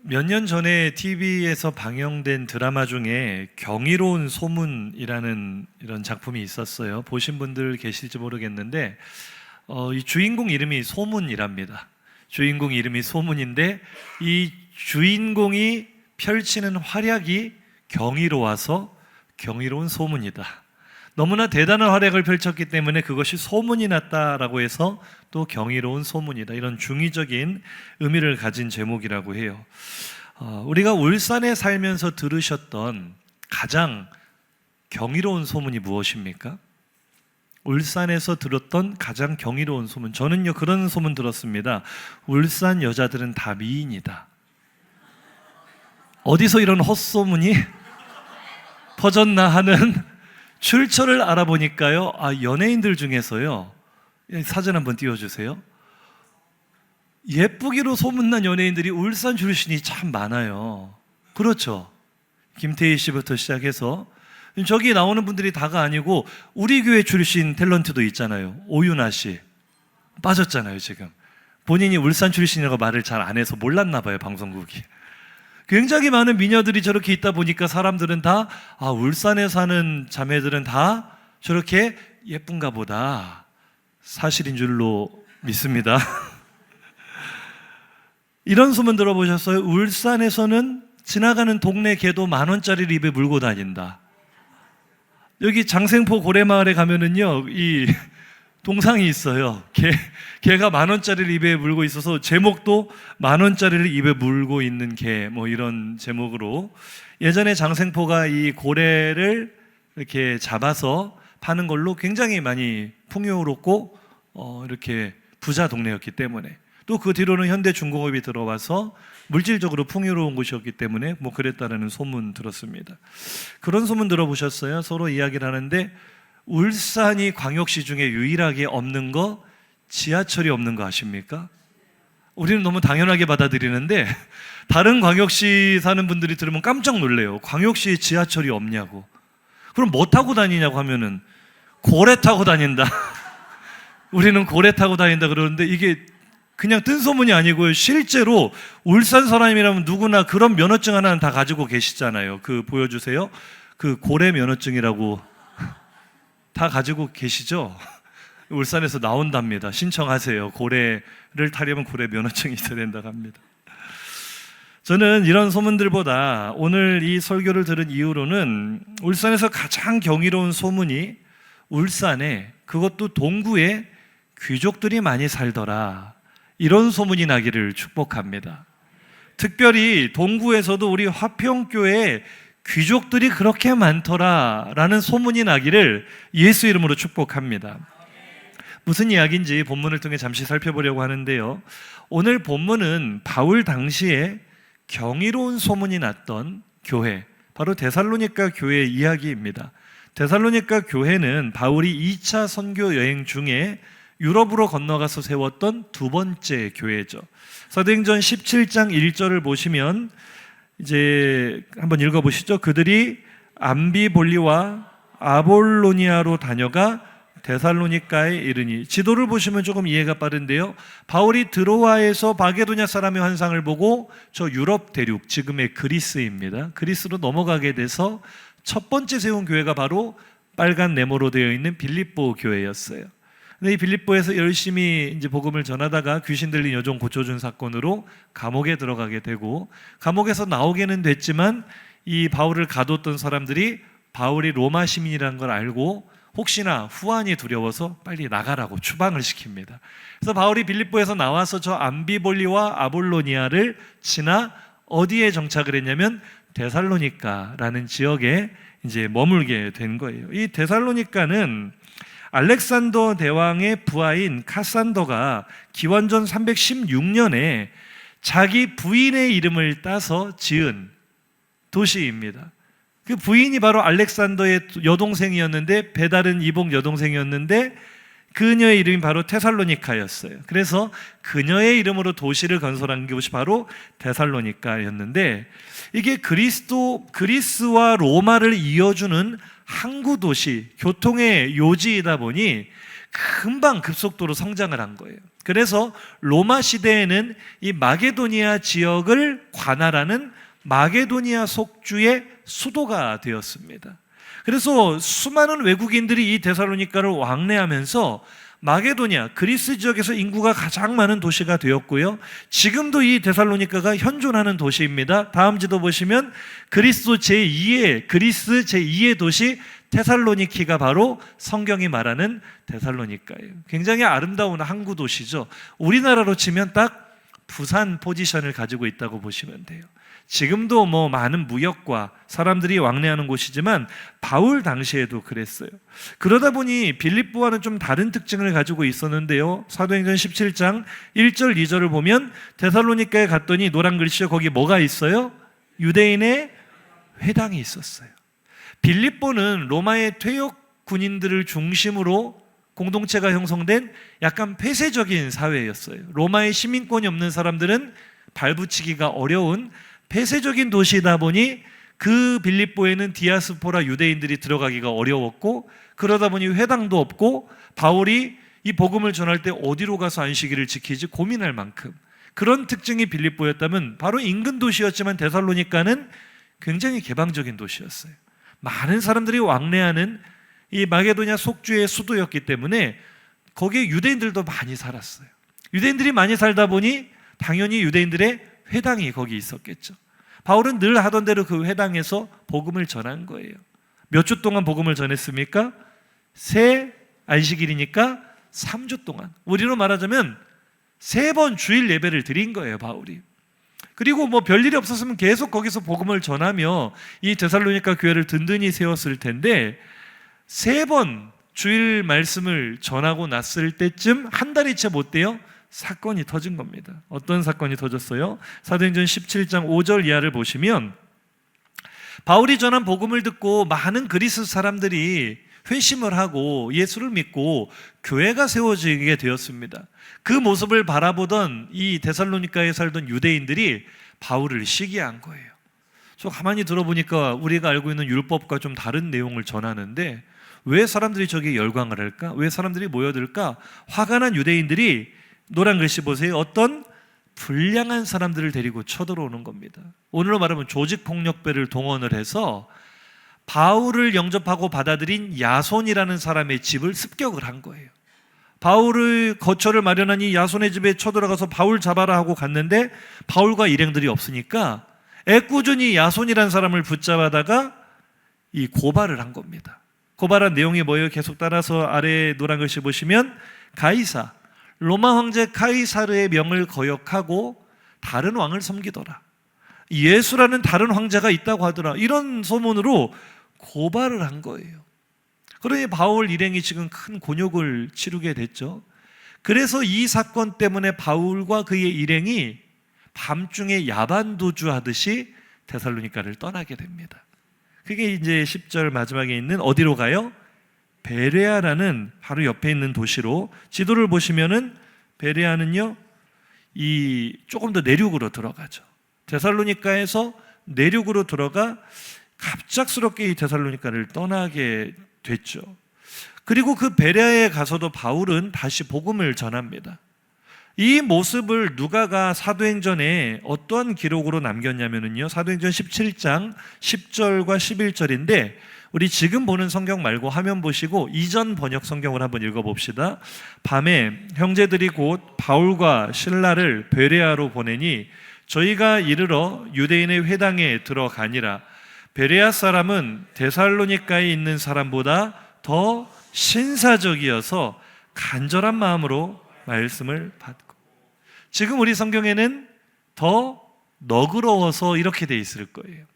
몇 년 전에 TV에서 방영된 드라마 중에 경이로운 소문이라는 이런 작품이 있었어요. 보신 분들 계실지 모르겠는데 이 주인공 이름이 소문이랍니다. 주인공 이름이 소문인데 이 주인공이 펼치는 활약이 경이로워서 경이로운 소문이다. 너무나 대단한 활약을 펼쳤기 때문에 그것이 소문이 났다라고 해서 또 경이로운 소문이다. 이런 중의적인 의미를 가진 제목이라고 해요. 우리가 울산에 살면서 들으셨던 가장 경이로운 소문이 무엇입니까? 울산에서 들었던 가장 경이로운 소문. 저는요 그런 소문 들었습니다. 울산 여자들은 다 미인이다. 어디서 이런 헛소문이 퍼졌나 하는 출처를 알아보니까요, 연예인들 중에서요, 사진 한번 띄워주세요. 예쁘기로 소문난 연예인들이 울산 출신이 참 많아요. 그렇죠. 김태희 씨부터 시작해서 저기 나오는 분들이 다가 아니고 우리 교회 출신 탤런트도 있잖아요. 오윤아 씨 빠졌잖아요. 지금 본인이 울산 출신이라고 말을 잘 안 해서 몰랐나 봐요, 방송국이. 굉장히 많은 미녀들이 저렇게 있다 보니까 사람들은 다 울산에 사는 자매들은 다 저렇게 예쁜가 보다, 사실인 줄로 믿습니다. 이런 소문 들어보셨어요? 울산에서는 지나가는 동네 개도 10,000원짜리를 입에 물고 다닌다. 여기 장생포 고래마을에 가면은요, 이 동상이 있어요. 개가 10,000원짜리를 입에 물고 있어서 제목도 10,000원짜리를 입에 물고 있는 개, 뭐 이런 제목으로. 예전에 장생포가 이 고래를 이렇게 잡아서 파는 걸로 굉장히 많이 풍요롭고 이렇게 부자 동네였기 때문에, 또 그 뒤로는 현대중공업이 들어와서 물질적으로 풍요로운 곳이었기 때문에 뭐 그랬다라는 소문 들었습니다. 그런 소문 들어보셨어요? 서로 이야기를 하는데 울산이 광역시 중에 유일하게 없는 거, 지하철이 없는 거 아십니까? 우리는 너무 당연하게 받아들이는데 다른 광역시 사는 분들이 들으면 깜짝 놀래요. 광역시에 지하철이 없냐고. 그럼 뭐 타고 다니냐고 하면은 고래 타고 다닌다. 우리는 고래 타고 다닌다 그러는데 이게 그냥 뜬 소문이 아니고요. 실제로 울산 사람이라면 누구나 그런 면허증 하나는 다 가지고 계시잖아요. 그 보여주세요. 그 고래 면허증이라고 다 가지고 계시죠? 울산에서 나온답니다. 신청하세요. 고래를 타려면 고래 면허증이 있어야 된다고 합니다. 저는 이런 소문들보다 오늘 이 설교를 들은 이후로는 울산에서 가장 경이로운 소문이 울산에, 그것도 동구에 귀족들이 많이 살더라, 이런 소문이 나기를 축복합니다. 특별히 동구에서도 우리 화평교회에 귀족들이 그렇게 많더라 라는 소문이 나기를 예수 이름으로 축복합니다. 무슨 이야기인지 본문을 통해 잠시 살펴보려고 하는데요, 오늘 본문은 바울 당시에 경이로운 소문이 났던 교회, 바로 데살로니가 교회의 이야기입니다. 데살로니가 교회는 바울이 2차 선교 여행 중에 유럽으로 건너가서 세웠던 두 번째 교회죠. 사도행전 17장 1절을 보시면 이제 한번 읽어보시죠. 그들이 암비볼리와 아볼로니아로 다녀가 데살로니가에 이르니. 지도를 보시면 조금 이해가 빠른데요, 바울이 드로아에서 마게도냐 사람의 환상을 보고 저 유럽 대륙, 지금의 그리스입니다, 그리스로 넘어가게 돼서 첫 번째 세운 교회가 바로 빨간 네모로 되어 있는 빌립보 교회였어요. 근데 이 빌립보에서 열심히 이제 복음을 전하다가 귀신 들린 여종 고쳐준 사건으로 감옥에 들어가게 되고, 감옥에서 나오게는 됐지만 이 바울을 가뒀던 사람들이 바울이 로마 시민이라는 걸 알고 혹시나 후환이 두려워서 빨리 나가라고 추방을 시킵니다. 그래서 바울이 빌립보에서 나와서 저 암비볼리와 아볼로니아를 지나 어디에 정착을 했냐면 데살로니가라는 지역에 이제 머물게 된 거예요. 이 데살로니가는 알렉산더 대왕의 부하인 카산더가 기원전 316년에 자기 부인의 이름을 따서 지은 도시입니다. 그 부인이 바로 알렉산더의 여동생이었는데, 배다른 이복 여동생이었는데, 그녀의 이름이 바로 테살로니카였어요. 그래서 그녀의 이름으로 도시를 건설한 곳이 바로 데살로니카였는데, 이게 그리스와 로마를 이어주는 항구 도시, 교통의 요지이다 보니 금방 급속도로 성장을 한 거예요. 그래서 로마 시대에는 이 마게도니아 지역을 관할하는 마게도니아 속주의 수도가 되었습니다. 그래서 수많은 외국인들이 이 데살로니가를 왕래하면서 마게도니아, 그리스 지역에서 인구가 가장 많은 도시가 되었고요. 지금도 이 데살로니가가 현존하는 도시입니다. 다음 지도 보시면 그리스 제2의 도시 테살로니키가 바로 성경이 말하는 데살로니가예요. 굉장히 아름다운 항구 도시죠. 우리나라로 치면 딱 부산 포지션을 가지고 있다고 보시면 돼요. 지금도 많은 무역과 사람들이 왕래하는 곳이지만 바울 당시에도 그랬어요. 그러다 보니 빌립보와는 좀 다른 특징을 가지고 있었는데요. 사도행전 17장 1절 2절을 보면 데살로니가에 갔더니 노란 글씨에 거기 뭐가 있어요? 유대인의 회당이 있었어요. 빌립보는 로마의 퇴역 군인들을 중심으로 공동체가 형성된 약간 폐쇄적인 사회였어요. 로마의 시민권이 없는 사람들은 발붙이기가 어려운 폐쇄적인 도시이다 보니 그 빌립보에는 디아스포라 유대인들이 들어가기가 어려웠고, 그러다 보니 회당도 없고 바울이 이 복음을 전할 때 어디로 가서 안식일을 지키지 고민할 만큼 그런 특징이 빌립보였다면, 바로 인근 도시였지만 데살로니가는 굉장히 개방적인 도시였어요. 많은 사람들이 왕래하는 이 마게도냐 속주의 수도였기 때문에 거기에 유대인들도 많이 살았어요. 유대인들이 많이 살다 보니 당연히 유대인들의 회당이 거기 있었겠죠. 바울은 늘 하던 대로 그 회당에서 복음을 전한 거예요. 몇 주 동안 복음을 전했습니까? 새 안식일이니까 3주 동안. 우리로 말하자면 3번 주일 예배를 드린 거예요, 바울이. 그리고 별일이 없었으면 계속 거기서 복음을 전하며 이 데살로니가 교회를 든든히 세웠을 텐데, 3번 주일 말씀을 전하고 났을 때쯤 한 달이 채 못 돼요. 사건이 터진 겁니다. 어떤 사건이 터졌어요? 사도행전 17장 5절 이하를 보시면 바울이 전한 복음을 듣고 많은 그리스 사람들이 회심을 하고 예수를 믿고 교회가 세워지게 되었습니다. 그 모습을 바라보던 이 데살로니가에 살던 유대인들이 바울을 시기한 거예요. 저 가만히 들어보니까 우리가 알고 있는 율법과 좀 다른 내용을 전하는데 왜 사람들이 저기에 열광을 할까? 왜 사람들이 모여들까? 화가 난 유대인들이 노란 글씨 보세요. 어떤 불량한 사람들을 데리고 쳐들어오는 겁니다. 오늘로 말하면 조직폭력배를 동원을 해서 바울을 영접하고 받아들인 야손이라는 사람의 집을 습격을 한 거예요. 바울의 거처를 마련한 이 야손의 집에 쳐들어가서 바울 잡아라 하고 갔는데 바울과 일행들이 없으니까 애꿎은이 야손이라는 사람을 붙잡아다가 이 고발을 한 겁니다. 고발한 내용이 뭐예요? 계속 따라서 아래에 노란 글씨 보시면 가이사, 로마 황제 카이사르의 명을 거역하고 다른 왕을 섬기더라. 예수라는 다른 황제가 있다고 하더라. 이런 소문으로 고발을 한 거예요. 그러니 바울 일행이 지금 큰 곤욕을 치르게 됐죠. 그래서 이 사건 때문에 바울과 그의 일행이 밤중에 야반도주 하듯이 데살로니가를 떠나게 됩니다. 그게 이제 10절 마지막에 있는 어디로 가요? 베레아라는 바로 옆에 있는 도시로. 지도를 보시면은 베레아는요, 이 조금 더 내륙으로 들어가죠. 데살로니가에서 내륙으로 들어가 갑작스럽게 이 데살로니가를 떠나게 됐죠. 그리고 그 베레아에 가서도 바울은 다시 복음을 전합니다. 이 모습을 누가가 사도행전에 어떠한 기록으로 남겼냐면요, 사도행전 17장 10절과 11절인데 우리 지금 보는 성경 말고 화면 보시고 이전 번역 성경을 한번 읽어봅시다. 밤에 형제들이 곧 바울과 실라를 베레아로 보내니 저희가 이르러 유대인의 회당에 들어가니라. 베레아 사람은 데살로니가에 있는 사람보다 더 신사적이어서 간절한 마음으로 말씀을 받고. 지금 우리 성경에는 더 너그러워서 이렇게 돼 있을 거예요.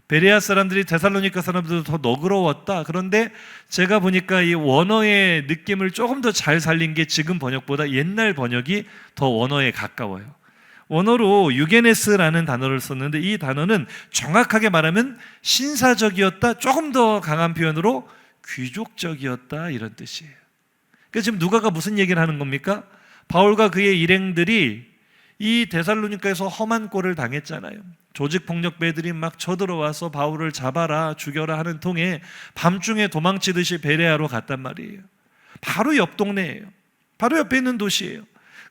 베레아 사람들이 데살로니가 사람들도 더 너그러웠다. 그런데 제가 보니까 이 원어의 느낌을 조금 더 잘 살린 게 지금 번역보다 옛날 번역이 더 원어에 가까워요. 원어로 유게네스라는 단어를 썼는데 이 단어는 정확하게 말하면 신사적이었다, 조금 더 강한 표현으로 귀족적이었다, 이런 뜻이에요. 그러니까 지금 누가가 무슨 얘기를 하는 겁니까? 바울과 그의 일행들이 이 데살로니가에서 험한 꼴을 당했잖아요. 조직폭력배들이 막 쳐들어와서 바울을 잡아라, 죽여라 하는 통에 밤중에 도망치듯이 베레아로 갔단 말이에요. 바로 옆 동네예요. 바로 옆에 있는 도시예요.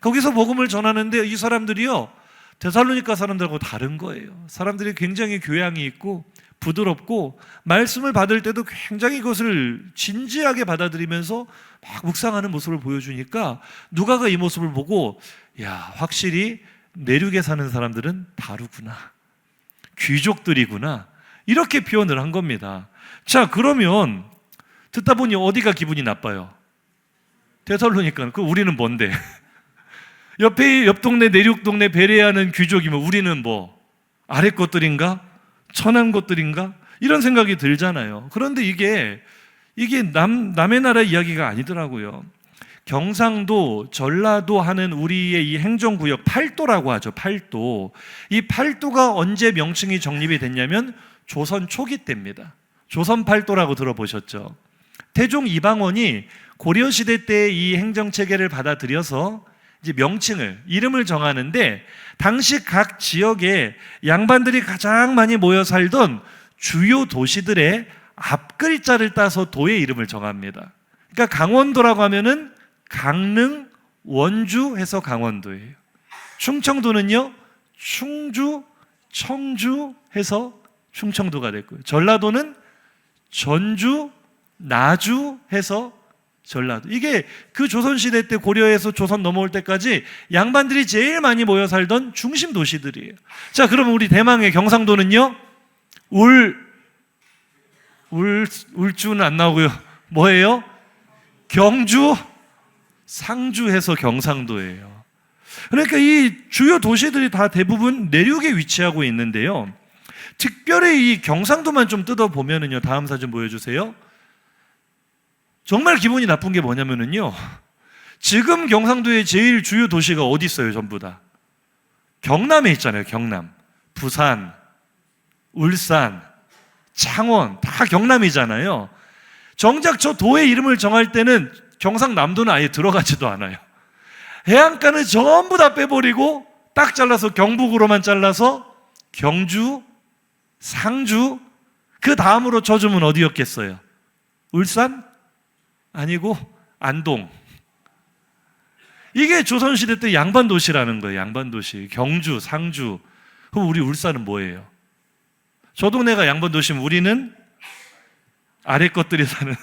거기서 복음을 전하는데 이 사람들이요, 데살로니가 사람들하고 다른 거예요. 사람들이 굉장히 교양이 있고 부드럽고 말씀을 받을 때도 굉장히 그것을 진지하게 받아들이면서 막 묵상하는 모습을 보여주니까 누가가 이 모습을 보고, 야, 확실히 내륙에 사는 사람들은 다르구나, 귀족들이구나, 이렇게 표현을 한 겁니다. 자, 그러면 듣다 보니 어디가 기분이 나빠요? 데살로니가. 그 우리는 뭔데? 옆 동네 내륙 동네 베레아는 귀족이면 우리는 뭐 아래 것들인가? 천한 것들인가? 이런 생각이 들잖아요. 그런데 이게 남의 나라 이야기가 아니더라고요. 경상도, 전라도 하는 우리의 이 행정구역, 팔도라고 하죠. 팔도. 이 팔도가 언제 명칭이 정립이 됐냐면 조선 초기 때입니다. 조선 팔도라고 들어보셨죠? 태종 이방원이 고려시대 때 이 행정체계를 받아들여서 이제 명칭을, 이름을 정하는데, 당시 각 지역에 양반들이 가장 많이 모여 살던 주요 도시들의 앞글자를 따서 도의 이름을 정합니다. 그러니까 강원도라고 하면은 강릉, 원주 해서 강원도예요. 충청도는요, 충주, 청주 해서 충청도가 됐고요. 전라도는 전주, 나주 해서 전라도. 이게 그 조선시대 때, 고려에서 조선 넘어올 때까지 양반들이 제일 많이 모여 살던 중심 도시들이에요. 자, 그럼 우리 대망의 경상도는요, 울주는 안 나오고요. 뭐예요? 경주, 상주 해서 경상도예요. 그러니까 이 주요 도시들이 다 대부분 내륙에 위치하고 있는데요, 특별히 이 경상도만 좀 뜯어보면은요, 다음 사진 보여주세요. 정말 기분이 나쁜 게 뭐냐면은요, 지금 경상도의 제일 주요 도시가 어디 있어요? 전부 다 경남에 있잖아요. 경남, 부산, 울산, 창원, 다 경남이잖아요. 정작 저 도의 이름을 정할 때는 경상남도는 아예 들어가지도 않아요. 해안가는 전부 다 빼버리고 딱 잘라서 경북으로만 잘라서 경주, 상주, 그 다음으로 쳐주면 어디였겠어요? 울산? 아니고 안동. 이게 조선시대 때 양반도시라는 거예요. 양반도시. 경주, 상주. 그럼 우리 울산은 뭐예요? 저 동네가 양반도시면 우리는 아래 것들이 사는.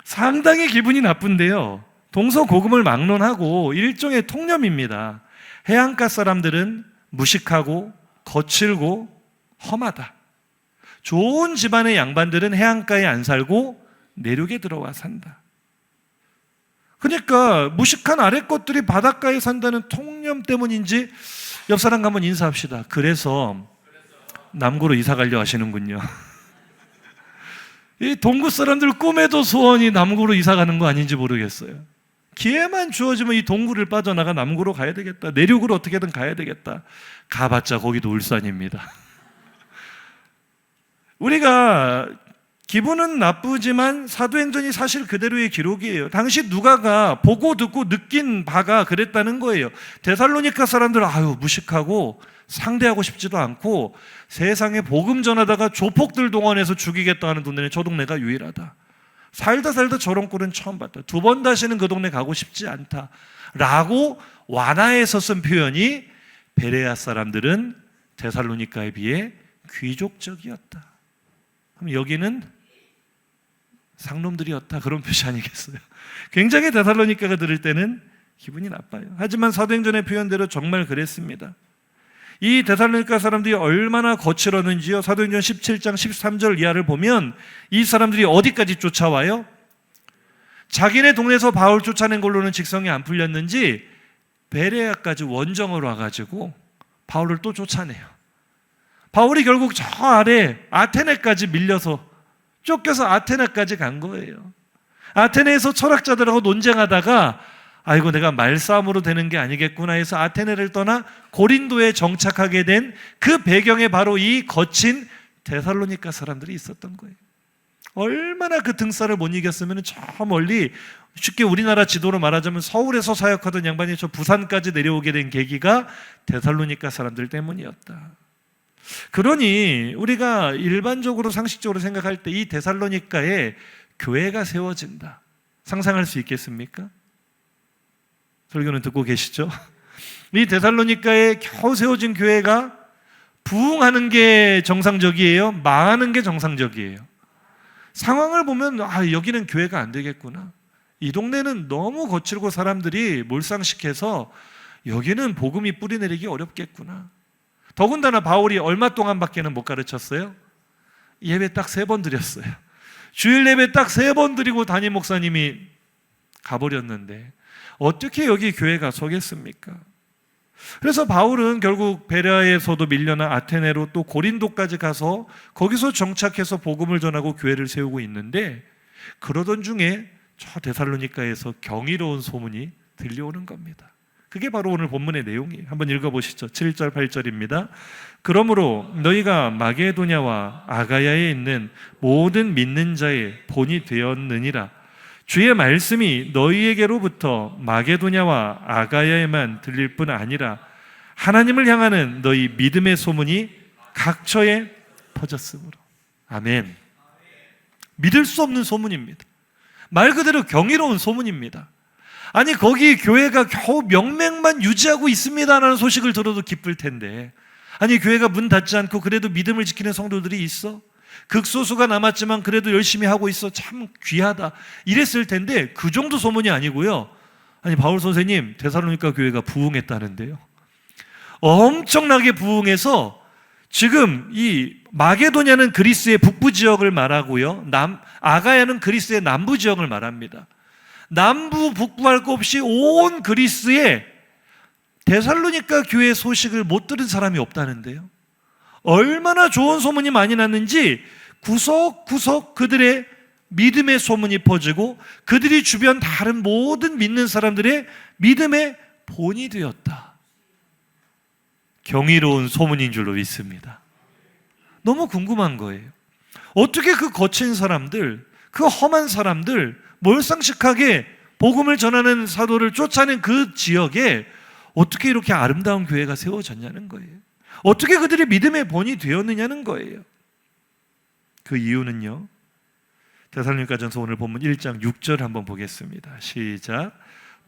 상당히 기분이 나쁜데요, 동서고금을 막론하고 일종의 통념입니다. 해안가 사람들은 무식하고 거칠고 험하다. 좋은 집안의 양반들은 해안가에 안 살고 내륙에 들어와 산다. 그러니까 무식한 아래 것들이 바닷가에 산다는 통념 때문인지 옆 사람과 한번 인사합시다. 그래서 남구로 이사 가려 하시는군요. 이 동구 사람들 꿈에도 소원이 남구로 이사 가는 거 아닌지 모르겠어요. 기회만 주어지면 이 동구를 빠져나가 남구로 가야 되겠다, 내륙으로 어떻게든 가야 되겠다. 가봤자 거기도 울산입니다. 우리가 기분은 나쁘지만 사도행전이 사실 그대로의 기록이에요. 당시 누가가 보고 듣고 느낀 바가 그랬다는 거예요. 데살로니가 사람들, 아유, 무식하고 상대하고 싶지도 않고 세상에 복음 전하다가 조폭들 동원해서 죽이겠다 하는 동네는 저 동네가 유일하다. 살다 저런 꼴은 처음 봤다. 두 번 다시는 그 동네 가고 싶지 않다 라고 완화해서 쓴 표현이, 베레아 사람들은 데살로니가에 비해 귀족적이었다. 그럼 여기는 상놈들이었다, 그런 표시 아니겠어요? 굉장히 데살로니가가 들을 때는 기분이 나빠요. 하지만 사도행전의 표현대로 정말 그랬습니다. 이 데살로니가 사람들이 얼마나 거칠었는지요, 사도행전 17장 13절 이하를 보면 이 사람들이 어디까지 쫓아와요? 자기네 동네에서 바울 쫓아낸 걸로는 직성이 안 풀렸는지 베레아까지 원정을 와가지고 바울을 또 쫓아내요. 바울이 결국 저 아래 아테네까지 밀려서 쫓겨서 아테네까지 간 거예요. 아테네에서 철학자들하고 논쟁하다가 아이고, 내가 말싸움으로 되는 게 아니겠구나 해서 아테네를 떠나 고린도에 정착하게 된 그 배경에 바로 이 거친 데살로니가 사람들이 있었던 거예요. 얼마나 그 등살을 못 이겼으면 저 멀리, 쉽게 우리나라 지도로 말하자면 서울에서 사역하던 양반이 저 부산까지 내려오게 된 계기가 데살로니가 사람들 때문이었다. 그러니 우리가 일반적으로 상식적으로 생각할 때 이 데살로니가에 교회가 세워진다. 상상할 수 있겠습니까? 설교는 듣고 계시죠? 이 데살로니가에 겨우 세워진 교회가 부흥하는 게 정상적이에요? 망하는 게 정상적이에요? 상황을 보면 여기는 교회가 안 되겠구나. 이 동네는 너무 거칠고 사람들이 몰상식해서 여기는 복음이 뿌리내리기 어렵겠구나. 더군다나 바울이 얼마 동안밖에는 못 가르쳤어요? 예배 딱 3번 드렸어요. 주일 예배 딱 3번 드리고 담임 목사님이 가버렸는데 어떻게 여기 교회가 서겠습니까? 그래서 바울은 결국 베레아에서도 밀려나 아테네로 또 고린도까지 가서 거기서 정착해서 복음을 전하고 교회를 세우고 있는데, 그러던 중에 저 데살로니가에서 경이로운 소문이 들려오는 겁니다. 그게 바로 오늘 본문의 내용이에요. 한번 읽어보시죠. 7절 8절입니다. 그러므로 너희가 마게도냐와 아가야에 있는 모든 믿는 자의 본이 되었느니라. 주의 말씀이 너희에게로부터 마게도냐와 아가야에만 들릴 뿐 아니라 하나님을 향하는 너희 믿음의 소문이 각처에 퍼졌으므로. 아멘. 믿을 수 없는 소문입니다. 말 그대로 경이로운 소문입니다. 아니, 거기 교회가 겨우 명맥만 유지하고 있습니다라는 소식을 들어도 기쁠 텐데, 아니, 교회가 문 닫지 않고 그래도 믿음을 지키는 성도들이 있어? 극소수가 남았지만 그래도 열심히 하고 있어. 참 귀하다. 이랬을 텐데 그 정도 소문이 아니고요. 아니, 바울 선생님, 데살로니가 교회가 부흥했다는데요. 엄청나게 부흥해서 지금 이 마게도냐는 그리스의 북부 지역을 말하고요. 아가야는 그리스의 남부 지역을 말합니다. 남부 북부 할 것 없이 온 그리스에 데살로니가 교회 소식을 못 들은 사람이 없다는데요. 얼마나 좋은 소문이 많이 났는지 구석구석 그들의 믿음의 소문이 퍼지고 그들이 주변 다른 모든 믿는 사람들의 믿음의 본이 되었다. 경이로운 소문인 줄로 믿습니다. 너무 궁금한 거예요. 어떻게 그 거친 사람들, 그 험한 사람들, 몰상식하게 복음을 전하는 사도를 쫓아낸 그 지역에 어떻게 이렇게 아름다운 교회가 세워졌냐는 거예요. 어떻게 그들의 믿음의 본이 되었느냐는 거예요. 그 이유는요, 데살로니가전서 오늘 본문 1장 6절 한번 보겠습니다. 시작.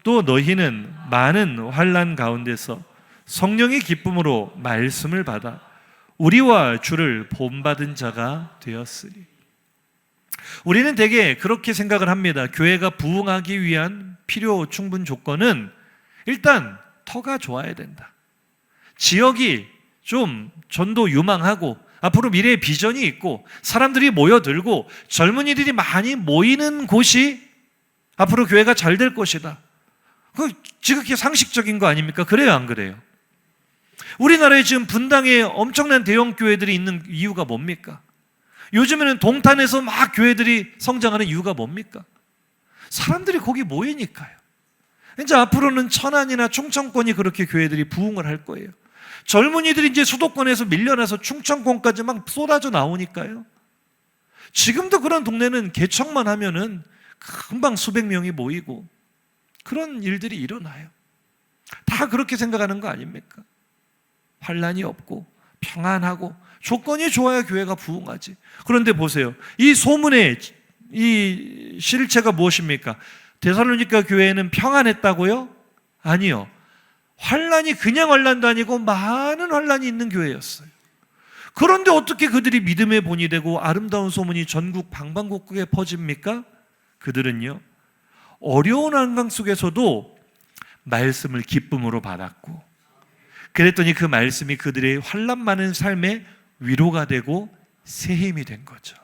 또 너희는 많은 환난 가운데서 성령의 기쁨으로 말씀을 받아 우리와 주를 본받은 자가 되었으리. 우리는 대개 그렇게 생각을 합니다. 교회가 부흥하기 위한 필요 충분 조건은 일단 터가 좋아야 된다. 지역이 좀 전도 유망하고 앞으로 미래의 비전이 있고 사람들이 모여들고 젊은이들이 많이 모이는 곳이 앞으로 교회가 잘 될 것이다. 그 지극히 상식적인 거 아닙니까? 그래요, 안 그래요? 우리나라에 지금 분당에 엄청난 대형 교회들이 있는 이유가 뭡니까? 요즘에는 동탄에서 막 교회들이 성장하는 이유가 뭡니까? 사람들이 거기 모이니까요. 이제 앞으로는 천안이나 충청권이 그렇게 교회들이 부흥을 할 거예요. 젊은이들이 이제 수도권에서 밀려나서 충청권까지 막 쏟아져 나오니까요. 지금도 그런 동네는 개척만 하면은 금방 수백 명이 모이고 그런 일들이 일어나요. 다 그렇게 생각하는 거 아닙니까? 환난이 없고 평안하고 조건이 좋아야 교회가 부흥하지. 그런데 보세요. 이 소문의 이 실체가 무엇입니까? 데살로니가 교회에는 평안했다고요? 아니요. 환난이 그냥 환난도 아니고 많은 환난이 있는 교회였어요. 그런데 어떻게 그들이 믿음의 본이 되고 아름다운 소문이 전국 방방곡곡에 퍼집니까? 그들은요, 어려운 환경 속에서도 말씀을 기쁨으로 받았고, 그랬더니 그 말씀이 그들의 환난 많은 삶의 위로가 되고 새 힘이 된 거죠.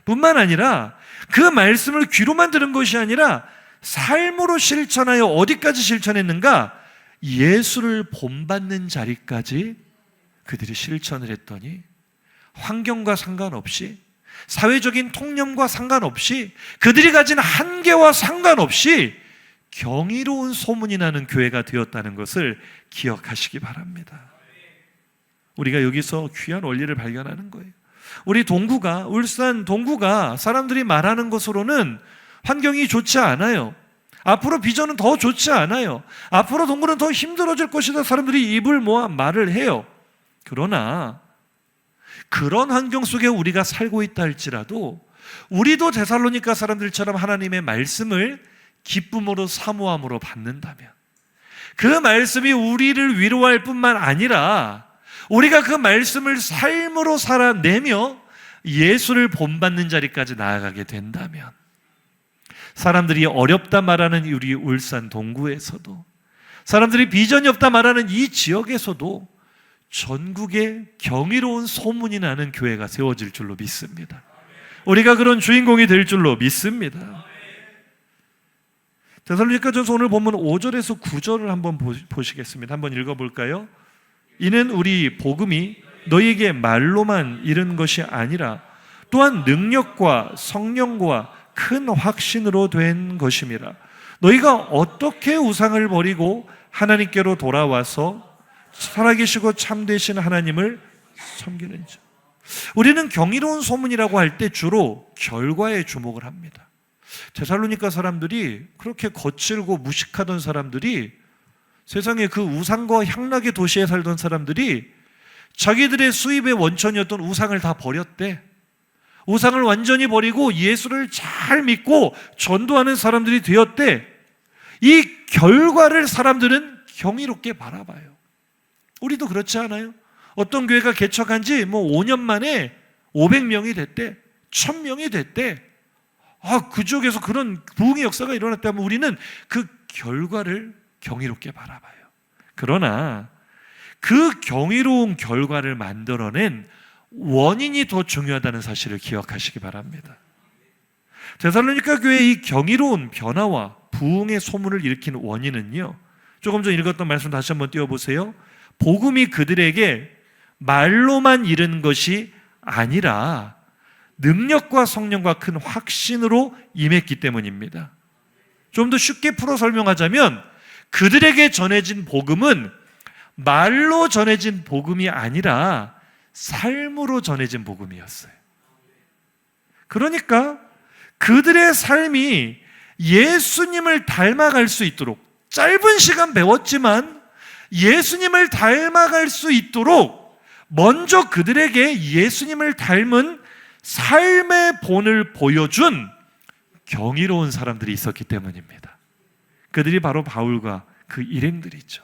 뿐만 아니라 그 말씀을 귀로만 들은 것이 아니라 삶으로 실천하여 어디까지 실천했는가? 예수를 본받는 자리까지 그들이 실천을 했더니 환경과 상관없이, 사회적인 통념과 상관없이, 그들이 가진 한계와 상관없이 경이로운 소문이 나는 교회가 되었다는 것을 기억하시기 바랍니다. 우리가 여기서 귀한 원리를 발견하는 거예요. 우리 동구가, 울산 동구가 사람들이 말하는 것으로는 환경이 좋지 않아요. 앞으로 비전은 더 좋지 않아요. 앞으로 동구는 더 힘들어질 것이다. 사람들이 입을 모아 말을 해요. 그러나 그런 환경 속에 우리가 살고 있다 할지라도 우리도 데살로니가 사람들처럼 하나님의 말씀을 기쁨으로 사모함으로 받는다면, 그 말씀이 우리를 위로할 뿐만 아니라 우리가 그 말씀을 삶으로 살아내며 예수를 본받는 자리까지 나아가게 된다면, 사람들이 어렵다 말하는 우리 울산 동구에서도, 사람들이 비전이 없다 말하는 이 지역에서도 전국에 경이로운 소문이 나는 교회가 세워질 줄로 믿습니다. 우리가 그런 주인공이 될 줄로 믿습니다. 데살로니가전서 오늘 본문 5절에서 9절을 한번 보시겠습니다. 한번 읽어볼까요? 이는 우리 복음이 너희에게 말로만 이른 것이 아니라 또한 능력과 성령과 큰 확신으로 된 것임이라. 너희가 어떻게 우상을 버리고 하나님께로 돌아와서 살아계시고 참되신 하나님을 섬기는지. 우리는 경이로운 소문이라고 할 때 주로 결과에 주목을 합니다. 데살로니가 사람들이, 그렇게 거칠고 무식하던 사람들이, 세상에 그 우상과 향락의 도시에 살던 사람들이 자기들의 수입의 원천이었던 우상을 다 버렸대. 우상을 완전히 버리고 예수를 잘 믿고 전도하는 사람들이 되었대. 이 결과를 사람들은 경이롭게 바라봐요. 우리도 그렇지 않아요? 어떤 교회가 개척한 지 5년 만에 500명이 됐대, 1000명이 됐대. 그쪽에서 그런 부흥의 역사가 일어났다면 우리는 그 결과를 경이롭게 바라봐요. 그러나 그 경이로운 결과를 만들어낸 원인이 더 중요하다는 사실을 기억하시기 바랍니다. 데살로니가 교회의 이 경이로운 변화와 부흥의 소문을 일으킨 원인은요, 조금 전 읽었던 말씀 다시 한번 띄워보세요. 복음이 그들에게 말로만 이른 것이 아니라 능력과 성령과 큰 확신으로 임했기 때문입니다. 좀 더 쉽게 풀어 설명하자면, 그들에게 전해진 복음은 말로 전해진 복음이 아니라 삶으로 전해진 복음이었어요. 그러니까 그들의 삶이 예수님을 닮아갈 수 있도록, 짧은 시간 배웠지만 예수님을 닮아갈 수 있도록 먼저 그들에게 예수님을 닮은 삶의 본을 보여준 경이로운 사람들이 있었기 때문입니다. 그들이 바로 바울과 그 일행들이죠.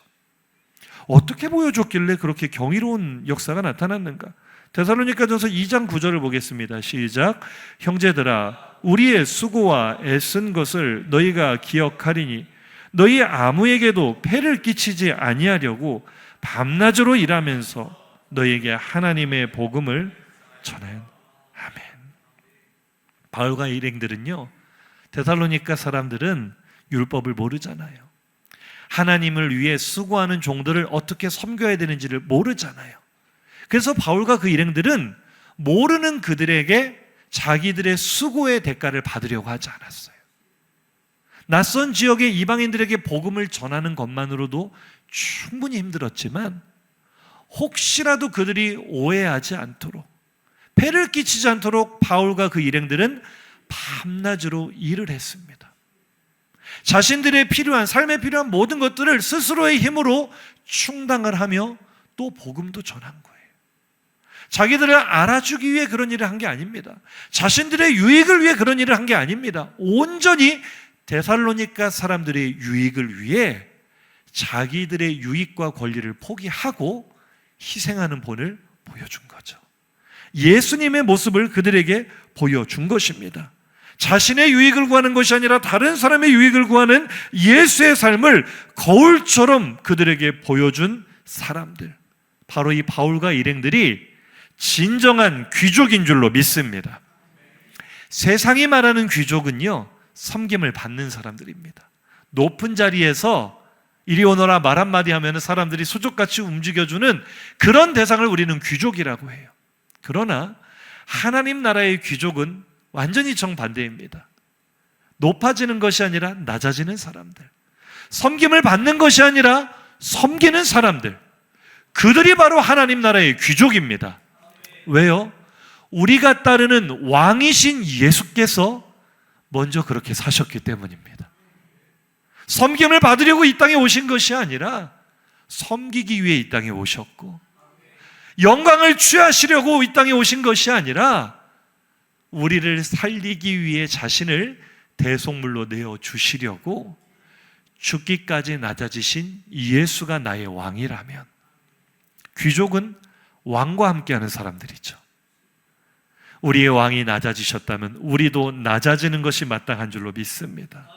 어떻게 보여줬길래 그렇게 경이로운 역사가 나타났는가? 데살로니가전서 2장 9절을 보겠습니다. 시작. 형제들아, 우리의 수고와 애쓴 것을 너희가 기억하리니 너희 아무에게도 폐를 끼치지 아니하려고 밤낮으로 일하면서 너희에게 하나님의 복음을 전하여. 아멘. 바울과 일행들은요, 데살로니가 사람들은 율법을 모르잖아요. 하나님을 위해 수고하는 종들을 어떻게 섬겨야 되는지를 모르잖아요. 그래서 바울과 그 일행들은 모르는 그들에게 자기들의 수고의 대가를 받으려고 하지 않았어요. 낯선 지역의 이방인들에게 복음을 전하는 것만으로도 충분히 힘들었지만, 혹시라도 그들이 오해하지 않도록, 폐를 끼치지 않도록 바울과 그 일행들은 밤낮으로 일을 했습니다. 자신들의 필요한, 삶에 필요한 모든 것들을 스스로의 힘으로 충당을 하며 또 복음도 전한 거예요. 자기들을 알아주기 위해 그런 일을 한 게 아닙니다. 자신들의 유익을 위해 그런 일을 한 게 아닙니다. 온전히 데살로니가 사람들의 유익을 위해 자기들의 유익과 권리를 포기하고 희생하는 본을 보여준 거죠. 예수님의 모습을 그들에게 보여준 것입니다. 자신의 유익을 구하는 것이 아니라 다른 사람의 유익을 구하는 예수의 삶을 거울처럼 그들에게 보여준 사람들, 바로 이 바울과 일행들이 진정한 귀족인 줄로 믿습니다. 세상이 말하는 귀족은요, 섬김을 받는 사람들입니다. 높은 자리에서 이리 오너라 말 한마디 하면 사람들이 수족같이 움직여주는 그런 대상을 우리는 귀족이라고 해요. 그러나 하나님 나라의 귀족은 완전히 정반대입니다. 높아지는 것이 아니라 낮아지는 사람들, 섬김을 받는 것이 아니라 섬기는 사람들, 그들이 바로 하나님 나라의 귀족입니다. 왜요? 우리가 따르는 왕이신 예수께서 먼저 그렇게 사셨기 때문입니다. 섬김을 받으려고 이 땅에 오신 것이 아니라 섬기기 위해 이 땅에 오셨고, 영광을 취하시려고 이 땅에 오신 것이 아니라 우리를 살리기 위해 자신을 대속물로 내어주시려고 죽기까지 낮아지신 예수가 나의 왕이라면, 귀족은 왕과 함께하는 사람들이죠. 우리의 왕이 낮아지셨다면 우리도 낮아지는 것이 마땅한 줄로 믿습니다.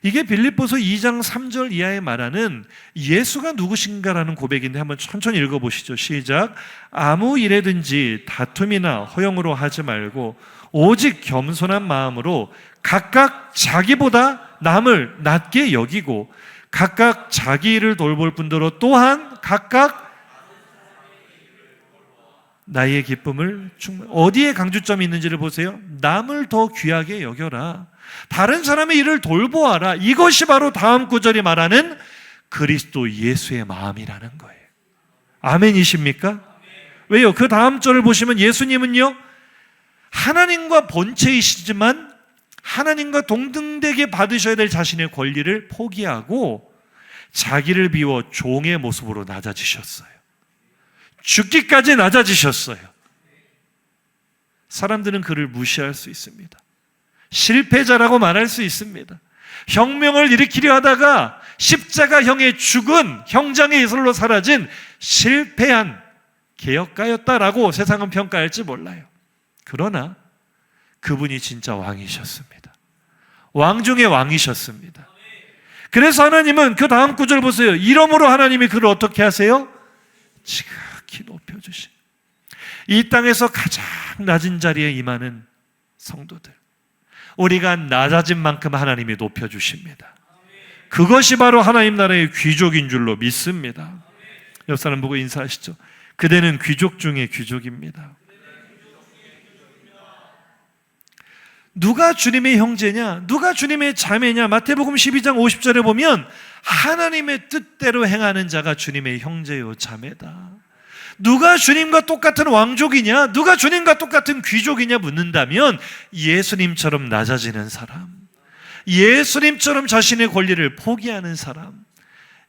이게 빌립보서 2장 3절 이하에 말하는 예수가 누구신가라는 고백인데 한번 천천히 읽어보시죠. 시작. 아무 일에든지 다툼이나 허용으로 하지 말고 오직 겸손한 마음으로 각각 자기보다 남을 낮게 여기고 각각 자기 일을 돌볼 뿐더러 또한 각각 나의 기쁨을 어디에 강조점이 있는지를 보세요. 남을 더 귀하게 여겨라. 다른 사람의 일을 돌보아라. 이것이 바로 다음 구절이 말하는 그리스도 예수의 마음이라는 거예요. 아멘이십니까? 왜요? 그 다음 절을 보시면 예수님은요, 하나님과 본체이시지만 하나님과 동등되게 받으셔야 될 자신의 권리를 포기하고 자기를 비워 종의 모습으로 낮아지셨어요. 죽기까지 낮아지셨어요. 사람들은 그를 무시할 수 있습니다. 실패자라고 말할 수 있습니다. 혁명을 일으키려 하다가 십자가형에 죽은, 형장의 예술로 사라진 실패한 개혁가였다라고 세상은 평가할지 몰라요. 그러나 그분이 진짜 왕이셨습니다. 왕 중에 왕이셨습니다. 그래서 하나님은 그 다음 구절 보세요. 이러므로 하나님이 그를 어떻게 하세요? 지극히 높여주신, 이 땅에서 가장 낮은 자리에 임하는 성도들, 우리가 낮아진 만큼 하나님이 높여주십니다. 그것이 바로 하나님 나라의 귀족인 줄로 믿습니다. 옆 사람 보고 인사하시죠. 그대는 귀족 중에 귀족입니다. 누가 주님의 형제냐? 누가 주님의 자매냐? 마태복음 12장 50절에 보면 하나님의 뜻대로 행하는 자가 주님의 형제요 자매다. 누가 주님과 똑같은 왕족이냐? 누가 주님과 똑같은 귀족이냐 묻는다면 예수님처럼 낮아지는 사람, 예수님처럼 자신의 권리를 포기하는 사람,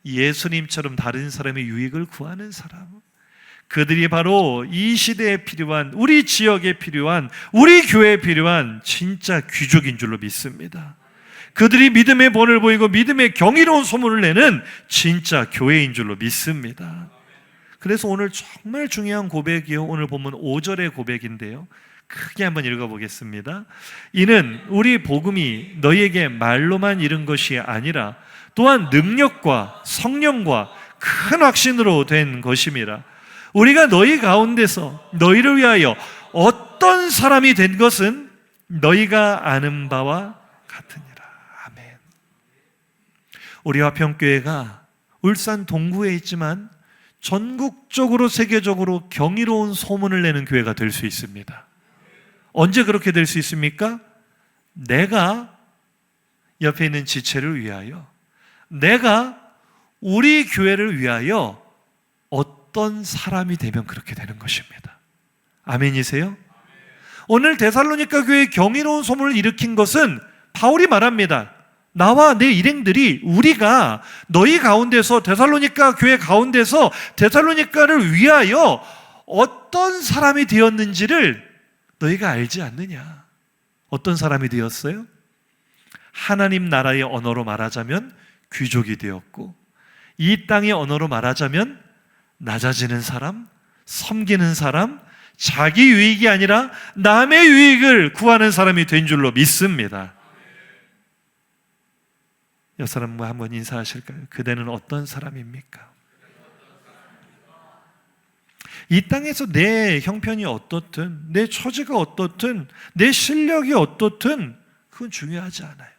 예수님처럼 다른 사람의 유익을 구하는 사람, 그들이 바로 이 시대에 필요한, 우리 지역에 필요한, 우리 교회에 필요한 진짜 귀족인 줄로 믿습니다. 그들이 믿음의 본을 보이고 믿음의 경이로운 소문을 내는 진짜 교회인 줄로 믿습니다. 그래서 오늘 정말 중요한 고백이요, 오늘 본문 5절의 고백인데요, 크게 한번 읽어보겠습니다. 이는 우리 복음이 너희에게 말로만 이른 것이 아니라 또한 능력과 성령과 큰 확신으로 된 것임이라. 우리가 너희 가운데서 너희를 위하여 어떤 사람이 된 것은 너희가 아는 바와 같으니라. 아멘. 우리 화평교회가 울산 동구에 있지만 전국적으로 세계적으로 경이로운 소문을 내는 교회가 될 수 있습니다. 언제 그렇게 될 수 있습니까? 내가 옆에 있는 지체를 위하여, 내가 우리 교회를 위하여 어떤 사람이 되면 그렇게 되는 것입니다. 아멘이세요? 오늘 데살로니가 교회의 경이로운 소문을 일으킨 것은 바울이 말합니다. 나와 내 일행들이, 우리가 너희 가운데서, 데살로니가 교회 가운데서 데살로니가를 위하여 어떤 사람이 되었는지를 너희가 알지 않느냐. 어떤 사람이 되었어요? 하나님 나라의 언어로 말하자면 귀족이 되었고, 이 땅의 언어로 말하자면 낮아지는 사람, 섬기는 사람, 자기 유익이 아니라 남의 유익을 구하는 사람이 된 줄로 믿습니다. 옆 사람과 한번 인사하실까요? 그대는 어떤 사람입니까? 이 땅에서 내 형편이 어떻든, 내 처지가 어떻든, 내 실력이 어떻든 그건 중요하지 않아요.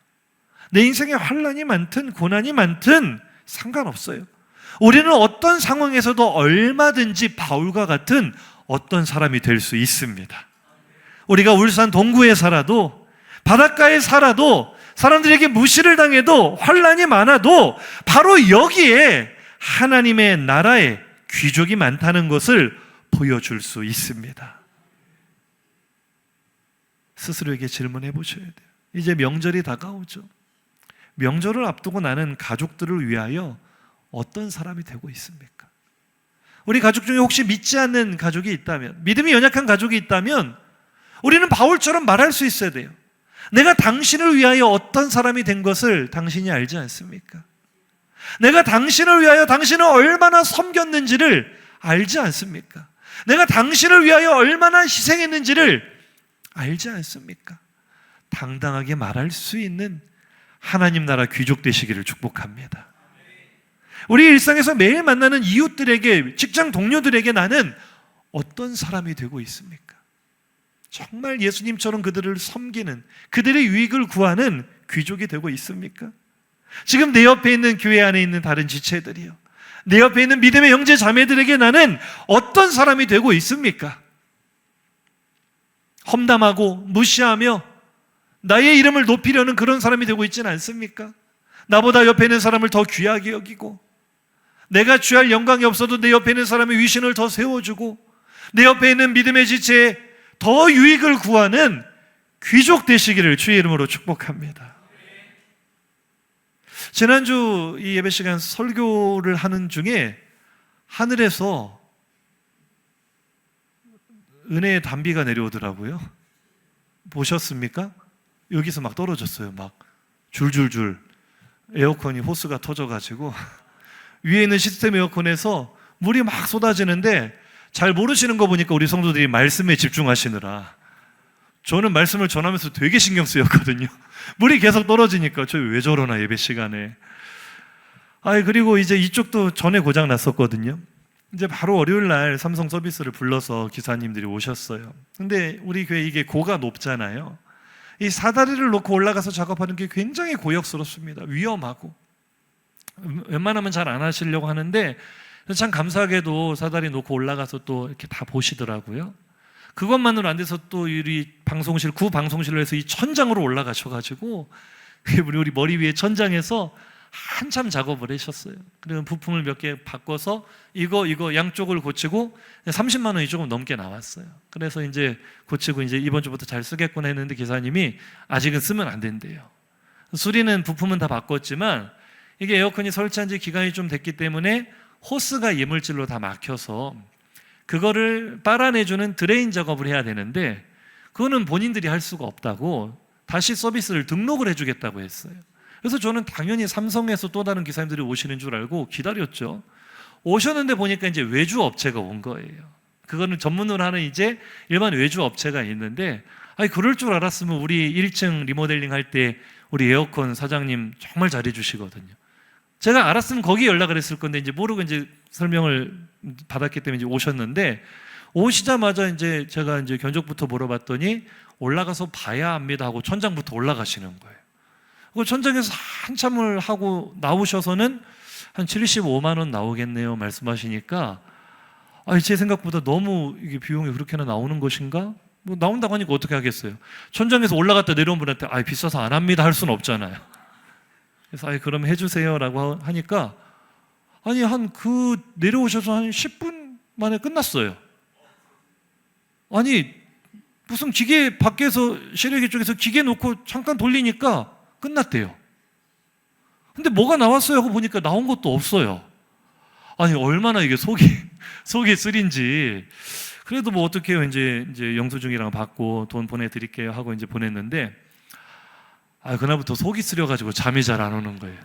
내 인생에 환난이 많든 고난이 많든 상관없어요. 우리는 어떤 상황에서도 얼마든지 바울과 같은 어떤 사람이 될 수 있습니다. 우리가 울산 동구에 살아도, 바닷가에 살아도, 사람들에게 무시를 당해도, 환난이 많아도 바로 여기에 하나님의 나라에 귀족이 많다는 것을 보여줄 수 있습니다. 스스로에게 질문해 보셔야 돼요. 이제 명절이 다가오죠. 명절을 앞두고 나는 가족들을 위하여 어떤 사람이 되고 있습니까? 우리 가족 중에 혹시 믿지 않는 가족이 있다면, 믿음이 연약한 가족이 있다면 우리는 바울처럼 말할 수 있어야 돼요. 내가 당신을 위하여 어떤 사람이 된 것을 당신이 알지 않습니까? 내가 당신을 위하여 당신을 얼마나 섬겼는지를 알지 않습니까? 내가 당신을 위하여 얼마나 희생했는지를 알지 않습니까? 당당하게 말할 수 있는 하나님 나라 귀족 되시기를 축복합니다. 우리 일상에서 매일 만나는 이웃들에게, 직장 동료들에게 나는 어떤 사람이 되고 있습니까? 정말 예수님처럼 그들을 섬기는, 그들의 유익을 구하는 귀족이 되고 있습니까? 지금 내 옆에 있는 교회 안에 있는 다른 지체들이요, 내 옆에 있는 믿음의 형제 자매들에게 나는 어떤 사람이 되고 있습니까? 험담하고 무시하며 나의 이름을 높이려는 그런 사람이 되고 있지는 않습니까? 나보다 옆에 있는 사람을 더 귀하게 여기고, 내가 취할 영광이 없어도 내 옆에 있는 사람의 위신을 더 세워주고, 내 옆에 있는 믿음의 지체에 더 유익을 구하는 귀족 되시기를 주의 이름으로 축복합니다. 지난주 이 예배 시간 설교를 하는 중에 하늘에서 은혜의 단비가 내려오더라고요. 보셨습니까? 여기서 막 떨어졌어요. 막 줄줄줄 에어컨이 호스가 터져가지고 위에 있는 시스템 에어컨에서 물이 막 쏟아지는데, 잘 모르시는 거 보니까 우리 성도들이 말씀에 집중하시느라 저는 말씀을 전하면서 되게 신경 쓰였거든요. 물이 계속 떨어지니까 저 왜 저러나 예배 시간에. 그리고 이제 이쪽도 전에 고장 났었거든요. 이제 바로 월요일 날 삼성 서비스를 불러서 기사님들이 오셨어요. 근데 우리 교회 이게 고가 높잖아요. 이 사다리를 놓고 올라가서 작업하는 게 굉장히 고역스럽습니다. 위험하고. 웬만하면 잘 안 하시려고 하는데 참 감사하게도 사다리 놓고 올라가서 또 이렇게 다 보시더라고요. 그것만으로 안 돼서 또 우리 방송실, 구 방송실로 해서 이 천장으로 올라가셔가지고 우리 머리 위에 천장에서 한참 작업을 하셨어요. 그리고 부품을 몇 개 바꿔서 이거 양쪽을 고치고 30만 원이 조금 넘게 나왔어요. 그래서 이제 고치고 이제 이번 주부터 잘 쓰겠구나 했는데 기사님이 아직은 쓰면 안 된대요. 수리는 부품은 다 바꿨지만 이게 에어컨이 설치한 지 기간이 좀 됐기 때문에 호스가 이물질로 다 막혀서 그거를 빨아내주는 드레인 작업을 해야 되는데 그거는 본인들이 할 수가 없다고 다시 서비스를 등록을 해주겠다고 했어요. 그래서 저는 당연히 삼성에서 또 다른 기사님들이 오시는 줄 알고 기다렸죠. 오셨는데 보니까 이제 외주 업체가 온 거예요. 그거는 전문으로 하는 이제 일반 외주 업체가 있는데, 그럴 줄 알았으면 우리 1층 리모델링 할 때 우리 에어컨 사장님 정말 잘해주시거든요. 제가 알았으면 거기 연락을 했을 건데 이제 모르고 이제 설명을 받았기 때문에 이제 오셨는데, 오시자마자 이제 제가 이제 견적부터 물어봤더니 올라가서 봐야 합니다 하고 천장부터 올라가시는 거예요. 그 천장에서 한참을 하고 나오셔서는 한 75만 원 나오겠네요 말씀하시니까, 제 생각보다 너무 이게 비용이 그렇게나 나오는 것인가? 뭐 나온다고 하니까 어떻게 하겠어요? 천장에서 올라갔다 내려온 분한테 비싸서 안 합니다 할 수는 없잖아요. 그래서 그럼 해주세요 라고 하니까 내려오셔서 한 10분 만에 끝났어요. 무슨 기계 밖에서 실외기 쪽에서 기계 놓고 잠깐 돌리니까 끝났대요. 근데 뭐가 나왔어요 하고 보니까 나온 것도 없어요. 얼마나 이게 속이 쓰린지. 그래도 뭐 어떡해요. 이제 영수증이랑 받고 돈 보내드릴게요 하고 이제 보냈는데, 그날부터 속이 쓰려가지고 잠이 잘 안 오는 거예요.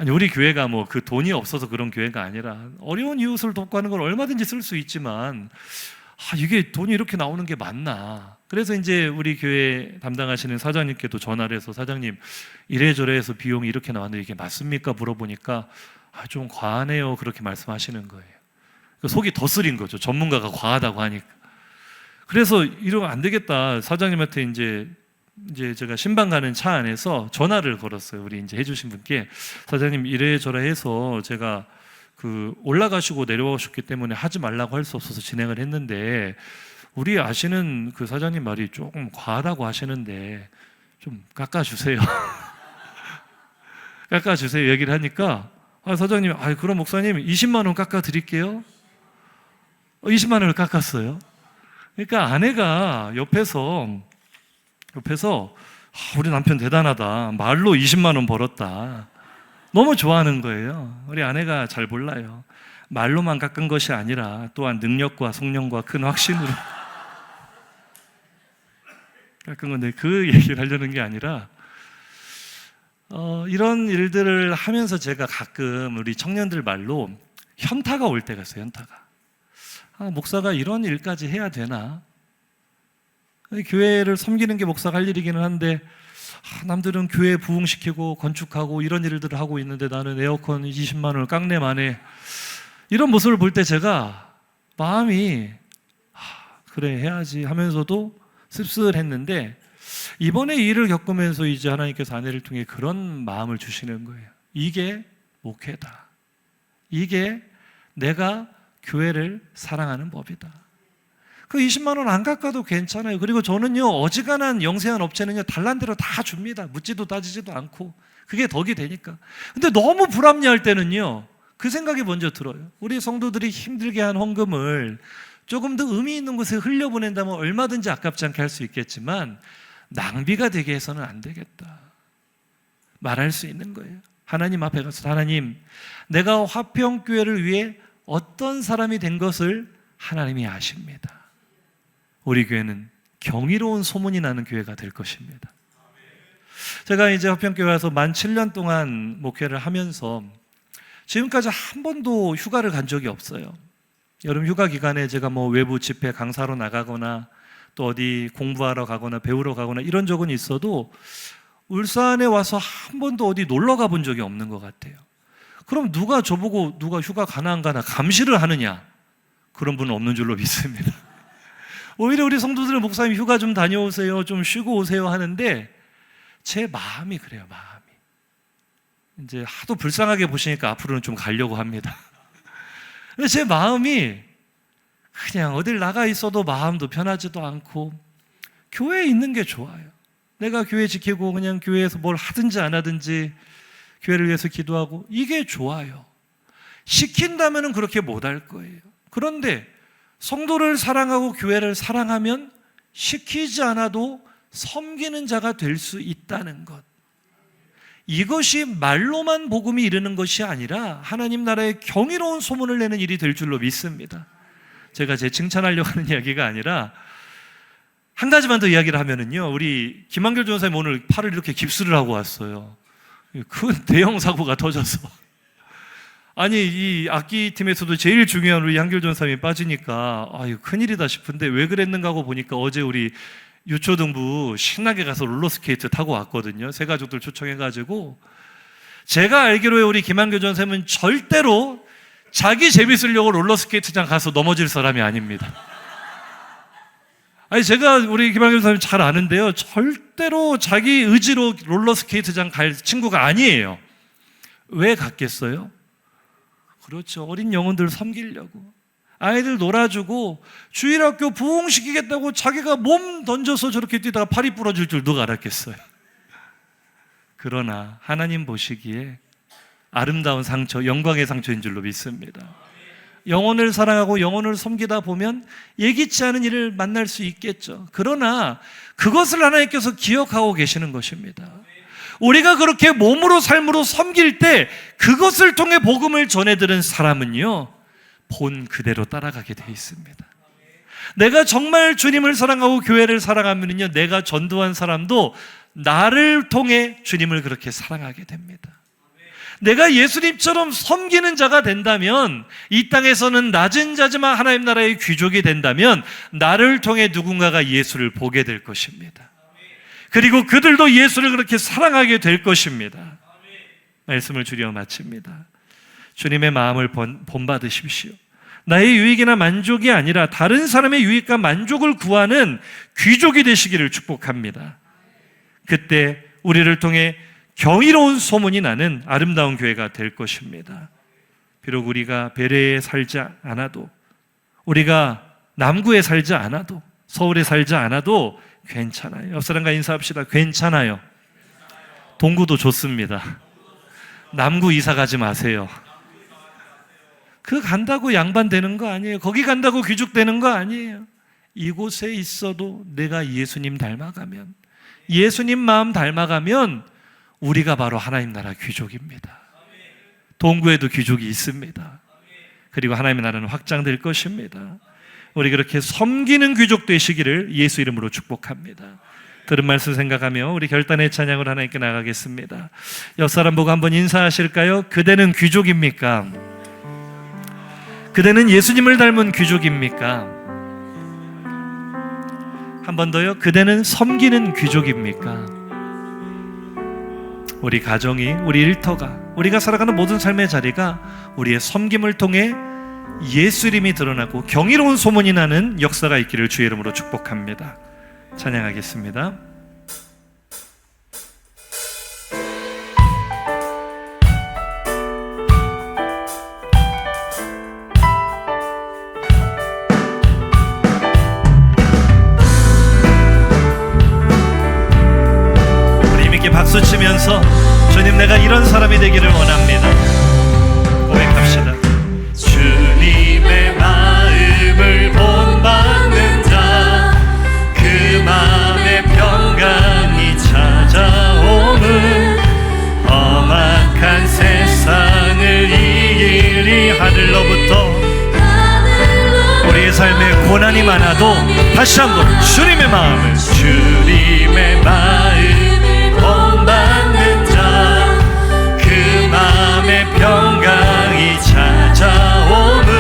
우리 교회가 뭐 그 돈이 없어서 그런 교회가 아니라 어려운 이웃을 돕고 하는 걸 얼마든지 쓸 수 있지만, 이게 돈이 이렇게 나오는 게 맞나. 그래서 이제 우리 교회 담당하시는 사장님께도 전화를 해서, 사장님 이래저래 해서 비용이 이렇게 나왔는데 이게 맞습니까? 물어보니까 좀 과하네요 그렇게 말씀하시는 거예요. 속이 더 쓰린 거죠. 전문가가 과하다고 하니까. 그래서 이러면 안 되겠다. 사장님한테 이제 제가 신방 가는 차 안에서 전화를 걸었어요. 우리 이제 해주신 분께, 사장님 이래저래 해서 제가 올라가시고 내려오셨기 때문에 하지 말라고 할 수 없어서 진행을 했는데, 우리 아시는 그 사장님 말이 조금 과하다고 하시는데 좀 깎아주세요. 깎아주세요 얘기를 하니까, 사장님 그럼 목사님 20만 원 깎아드릴게요. 20만 원을 깎았어요. 그러니까 아내가 옆에서 우리 남편 대단하다, 말로 20만 원 벌었다, 너무 좋아하는 거예요. 우리 아내가 잘 몰라요. 말로만 깎은 것이 아니라 또한 능력과 성령과 큰 확신으로 근데 그 얘기를 하려는 게 아니라 이런 일들을 하면서 제가 가끔 우리 청년들 말로 현타가 올 때가 있어요. 현타가. 목사가 이런 일까지 해야 되나? 교회를 섬기는 게 목사가 할 일이기는 한데 남들은 교회 부흥시키고 건축하고 이런 일들을 하고 있는데 나는 에어컨 20만 원을 깡내 만에 이런 모습을 볼 때 제가 마음이 그래 해야지 하면서도 씁쓸했는데 이번에 이 일을 겪으면서 이제 하나님께서 아내를 통해 그런 마음을 주시는 거예요. 이게 목회다. 이게 내가 교회를 사랑하는 법이다. 그 20만 원 안 깎아도 괜찮아요. 그리고 저는요, 어지간한 영세한 업체는요, 달란대로 다 줍니다. 묻지도 따지지도 않고. 그게 덕이 되니까. 근데 너무 불합리할 때는요, 그 생각이 먼저 들어요. 우리 성도들이 힘들게 한 헌금을 조금 더 의미 있는 곳에 흘려보낸다면 얼마든지 아깝지 않게 할 수 있겠지만 낭비가 되게 해서는 안 되겠다. 말할 수 있는 거예요. 하나님 앞에 가서 하나님, 내가 화평교회를 위해 어떤 사람이 된 것을 하나님이 아십니다. 우리 교회는 경이로운 소문이 나는 교회가 될 것입니다. 제가 이제 화평교회 와서 만 7년 동안 목회를 하면서 지금까지 한 번도 휴가를 간 적이 없어요. 여름 휴가 기간에 제가 뭐 외부 집회 강사로 나가거나 또 어디 공부하러 가거나 배우러 가거나 이런 적은 있어도 울산에 와서 한 번도 어디 놀러 가본 적이 없는 것 같아요. 그럼 누가 저보고 누가 휴가 가나 안 가나 감시를 하느냐? 그런 분은 없는 줄로 믿습니다. 오히려 우리 성도들은 목사님 휴가 좀 다녀오세요, 좀 쉬고 오세요 하는데 제 마음이 그래요. 마음이 이제 하도 불쌍하게 보시니까 앞으로는 좀 가려고 합니다. 근데 제 마음이 그냥 어딜 나가 있어도 마음도 편하지도 않고 교회에 있는 게 좋아요. 내가 교회 지키고 그냥 교회에서 뭘 하든지 안 하든지 교회를 위해서 기도하고 이게 좋아요. 시킨다면 그렇게 못할 거예요. 그런데 성도를 사랑하고 교회를 사랑하면 시키지 않아도 섬기는 자가 될 수 있다는 것. 이것이 말로만 복음이 이르는 것이 아니라 하나님 나라의 경이로운 소문을 내는 일이 될 줄로 믿습니다. 제가 제 칭찬하려고 하는 이야기가 아니라 한 가지만 더 이야기를 하면은요, 우리 김한결 전사님 오늘 팔을 이렇게 깁스를 하고 왔어요. 큰 대형 사고가 터져서 아니 이 악기팀에서도 제일 중요한 우리 한결 전사님이 빠지니까 이거 큰일이다 싶은데 왜 그랬는가 하고 보니까 어제 우리 유초등부 신나게 가서 롤러스케이트 타고 왔거든요. 새 가족들 초청해가지고. 제가 알기로요, 우리 김한교 전사님은 절대로 자기 재밌으려고 롤러스케이트장 가서 넘어질 사람이 아닙니다. 아니 제가 우리 김한교 전사님 잘 아는데요, 절대로 자기 의지로 롤러스케이트장 갈 친구가 아니에요. 왜 갔겠어요? 그렇죠, 어린 영혼들 섬기려고. 아이들 놀아주고 주일학교 부흥시키겠다고 자기가 몸 던져서 저렇게 뛰다가 팔이 부러질 줄 누가 알았겠어요. 그러나 하나님 보시기에 아름다운 상처, 영광의 상처인 줄로 믿습니다. 영혼을 사랑하고 영혼을 섬기다 보면 예기치 않은 일을 만날 수 있겠죠. 그러나 그것을 하나님께서 기억하고 계시는 것입니다. 우리가 그렇게 몸으로 삶으로 섬길 때 그것을 통해 복음을 전해들은 사람은요, 본 그대로 따라가게 돼 있습니다. 내가 정말 주님을 사랑하고 교회를 사랑하면요, 내가 전도한 사람도 나를 통해 주님을 그렇게 사랑하게 됩니다. 내가 예수님처럼 섬기는 자가 된다면, 이 땅에서는 낮은 자지만 하나님 나라의 귀족이 된다면 나를 통해 누군가가 예수를 보게 될 것입니다. 그리고 그들도 예수를 그렇게 사랑하게 될 것입니다. 말씀을 줄여 마칩니다. 주님의 마음을 본받으십시오. 나의 유익이나 만족이 아니라 다른 사람의 유익과 만족을 구하는 귀족이 되시기를 축복합니다. 그때 우리를 통해 경이로운 소문이 나는 아름다운 교회가 될 것입니다. 비록 우리가 베레에 살지 않아도, 우리가 남구에 살지 않아도, 서울에 살지 않아도 괜찮아요. 옆 사람과 인사합시다. 괜찮아요. 동구도 좋습니다. 남구 이사 가지 마세요. 그 간다고 양반 되는 거 아니에요. 거기 간다고 귀족 되는 거 아니에요. 이곳에 있어도 내가 예수님 닮아가면, 예수님 마음 닮아가면 우리가 바로 하나님 나라 귀족입니다. 동구에도 귀족이 있습니다. 그리고 하나님의 나라는 확장될 것입니다. 우리 그렇게 섬기는 귀족 되시기를 예수 이름으로 축복합니다. 들은 말씀 생각하며 우리 결단의 찬양을 하나님께 나가겠습니다. 옆 사람 보고 한번 인사하실까요? 그대는 귀족입니까? 그대는 예수님을 닮은 귀족입니까? 한 번 더요. 그대는 섬기는 귀족입니까? 우리 가정이, 우리 일터가, 우리가 살아가는 모든 삶의 자리가 우리의 섬김을 통해 예수 이름이 드러나고 경이로운 소문이 나는 역사가 있기를 주의 이름으로 축복합니다. 찬양하겠습니다. 우리 힘있게 박수 치면서 주님, 내가 이런 사람이 되기를 원합니다. 고백합시다. 주님의 마음을 본받는 자, 그 마음의 평강이 찾아오는 험악한 세상을 이기리. 하늘로부터 우리의 삶에 고난이 많아도 다시 한번 주님의 마음을, 주님의 마음을 본받는 자, 그 마음의 평강이 찾아오는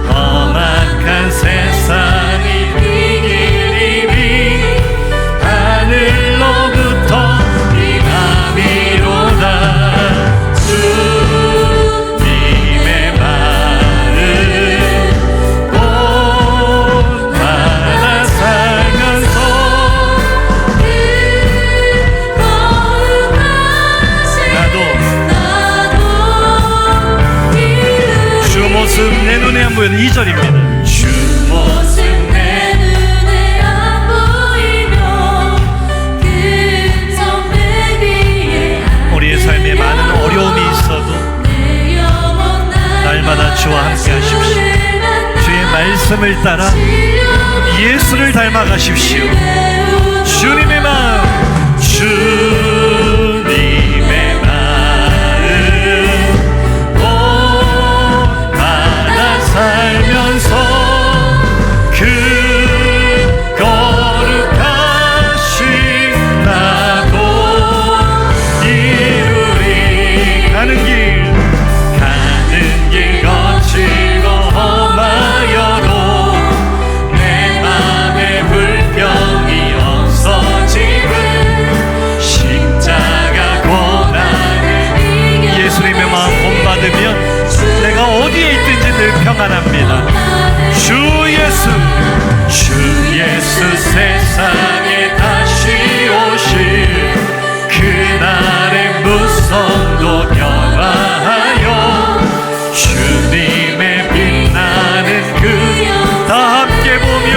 험악한 세상이 이기리니 하늘로부터 임함이로다. 주님의 마음 본받아 살면서 모습 내 눈에 안 보이는 2절입니다. 주 모습 내 눈에 안 보이며 금성배 위에 우리의 삶에 많은 어려움이 있어도 날마다 주와 함께 하십시오. 주의 말씀을 따라 예수를 닮아 가십시오. 주님의 마음, 주님의 살면서 그 거룩하신 나도 이루리. 가는 길 거칠고 험하여도 내 맘에 불평이 없어지는 십자가 고난을 예수님의 마음 본받으면 내가 어디에 있든지 늘 평안합니다. 주 예수 세상에 다시 오실 그날의 무성도 변화하여 주님의 빛나는 그 다 함께 보며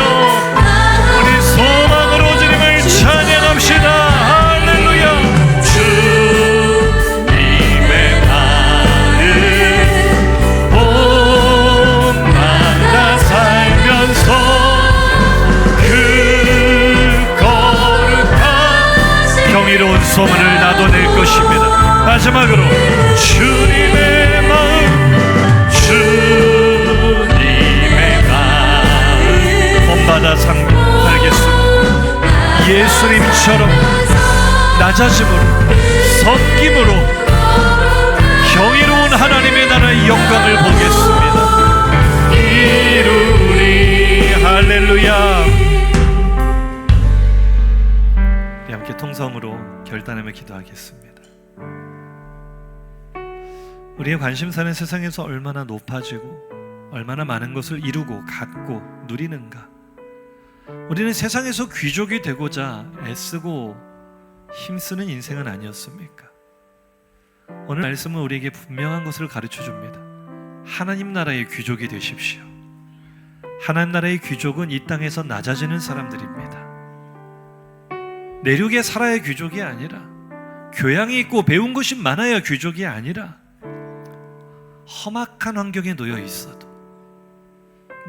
우리 소망으로 주님을 찬양합시다. 할렐루야. 주님의 마음 본받아 살면서 그 거룩한 경이로운 소문을 나도 낼 것입니다. 마지막으로 주님의 마음, 주님의 마음 본받아 살겠습니다. 예수님처럼 낮아짐으로, 섬김으로 경이로운 하나님의 나라의 영광을 보겠습니다. 이루리. 할렐루야. 우리 함께 통성으로 결단하며 기도하겠습니다. 우리의 관심사는 세상에서 얼마나 높아지고 얼마나 많은 것을 이루고 갖고 누리는가. 우리는 세상에서 귀족이 되고자 애쓰고 힘쓰는 인생은 아니었습니까? 오늘 말씀은 우리에게 분명한 것을 가르쳐 줍니다. 하나님 나라의 귀족이 되십시오. 하나님 나라의 귀족은 이 땅에서 낮아지는 사람들입니다. 내륙에 살아야 귀족이 아니라, 교양이 있고 배운 것이 많아야 귀족이 아니라, 험악한 환경에 놓여 있어도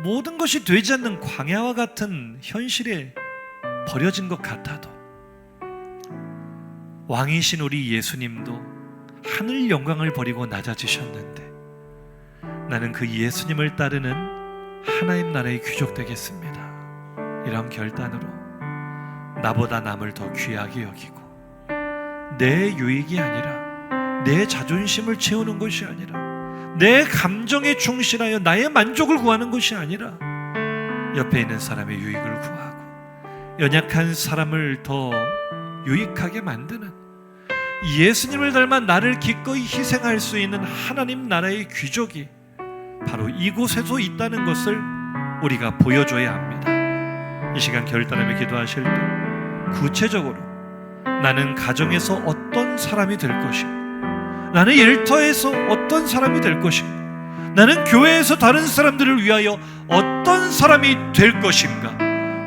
모든 것이 되지 않는 광야와 같은 현실에 버려진 것 같아도 왕이신 우리 예수님도 하늘 영광을 버리고 낮아지셨는데 나는 그 예수님을 따르는 하나님 나라의 귀족 되겠습니다. 이런 결단으로 나보다 남을 더 귀하게 여기고 내 유익이 아니라 내 자존심을 채우는 것이 아니라 내 감정에 충실하여 나의 만족을 구하는 것이 아니라 옆에 있는 사람의 유익을 구하고 연약한 사람을 더 유익하게 만드는 예수님을 닮아 나를 기꺼이 희생할 수 있는 하나님 나라의 귀족이 바로 이곳에서 있다는 것을 우리가 보여줘야 합니다. 이 시간 결단하며 기도하실 때 구체적으로 나는 가정에서 어떤 사람이 될 것인가, 나는 일터에서 어떤 사람이 될 것인가, 나는 교회에서 다른 사람들을 위하여 어떤 사람이 될 것인가,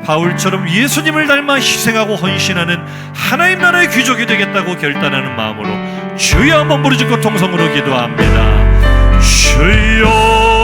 바울처럼 예수님을 닮아 희생하고 헌신하는 하나님 나라의 귀족이 되겠다고 결단하는 마음으로 주여 한번 부르짖고 통성으로 기도합니다. 주여